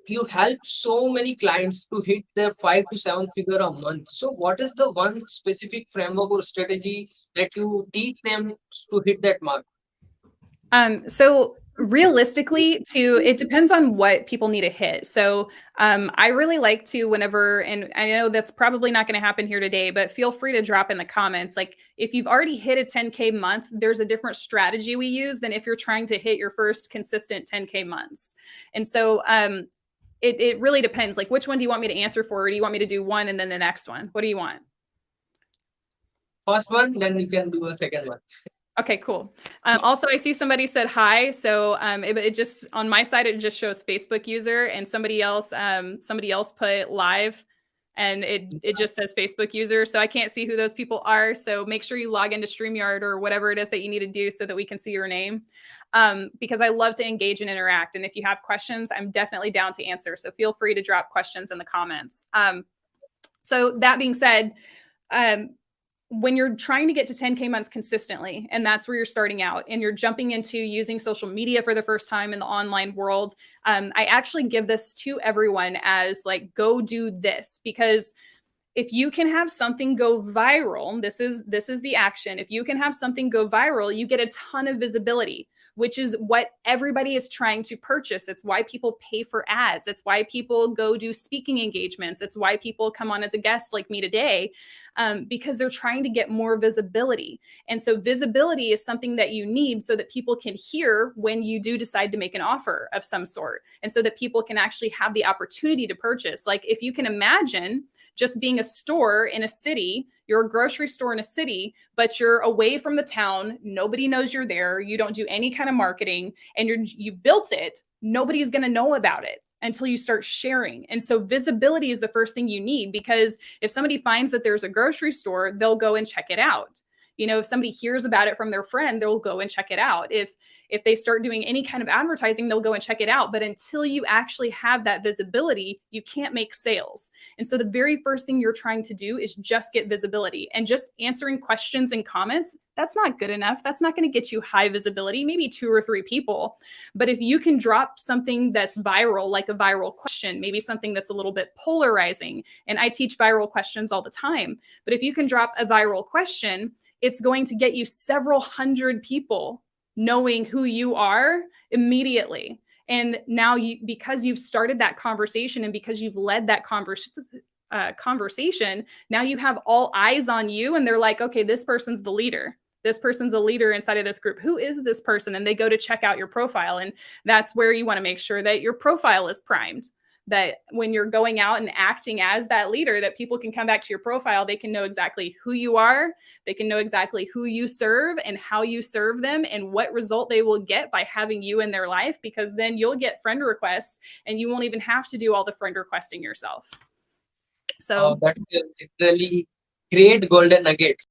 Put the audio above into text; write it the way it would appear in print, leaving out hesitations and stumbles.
you help so many clients to hit their 5 to 7 figure a month. So what is the one specific framework or strategy that you teach them to hit that mark? So realistically, it depends on what people need to hit. So I really like to, whenever, and I know that's probably not going to happen here today, but feel free to drop in the comments. Like if you've already hit a 10K month, there's a different strategy we use than if you're trying to hit your first consistent 10K months. And so it really depends. Like which one do you want me to answer for? Or do you want me to do one and then the next one? What do you want? First one, then you can do a second one. Okay, cool. Also, I see somebody said hi. So it just on my side, it just shows Facebook user, and somebody else put live, and it just says Facebook user. So I can't see who those people are. So make sure you log into StreamYard or whatever it is that you need to do so that we can see your name. Because I love to engage and interact. And if you have questions, I'm definitely down to answer. So feel free to drop questions in the comments. So that being said, when you're trying to get to 10K months consistently, and that's where you're starting out, and you're jumping into using social media for the first time in the online world, I actually give this to everyone as like, go do this, because if you can have something go viral, this is the action. If you can have something go viral, you get a ton of visibility, which is what everybody is trying to purchase. It's why people pay for ads. It's why people go do speaking engagements. It's why people come on as a guest like me today, because they're trying to get more visibility. And so visibility is something that you need so that people can hear when you do decide to make an offer of some sort, and so that people can actually have the opportunity to purchase. Like if you can imagine just being a store in a city, you're a grocery store in a city, but you're away from the town. Nobody knows you're there. You don't do any kind of marketing, and you built it. Nobody's going to know about it until you start sharing. And so visibility is the first thing you need, because if somebody finds that there's a grocery store, they'll go and check it out. You know, if somebody hears about it from their friend, they'll go and check it out. If they start doing any kind of advertising, they'll go and check it out. But until you actually have that visibility, you can't make sales. And so the very first thing you're trying to do is just get visibility. And just answering questions and comments, that's not good enough. That's not going to get you high visibility, maybe 2 or 3 people. But if you can drop something that's viral, like a viral question, maybe something that's a little bit polarizing, and I teach viral questions all the time, but if you can drop a viral question, it's going to get you several hundred people knowing who you are immediately. And now because you've started that conversation, and because you've led that conversation, now you have all eyes on you, and they're like, okay, this person's the leader. This person's a leader inside of this group. Who is this person? And they go to check out your profile. And that's where you want to make sure that your profile is primed, that when you're going out and acting as that leader, that people can come back to your profile. They can know exactly who you are. They can know exactly who you serve and how you serve them, and what result they will get by having you in their life, because then you'll get friend requests and you won't even have to do all the friend requesting yourself. So That's a really great golden nugget.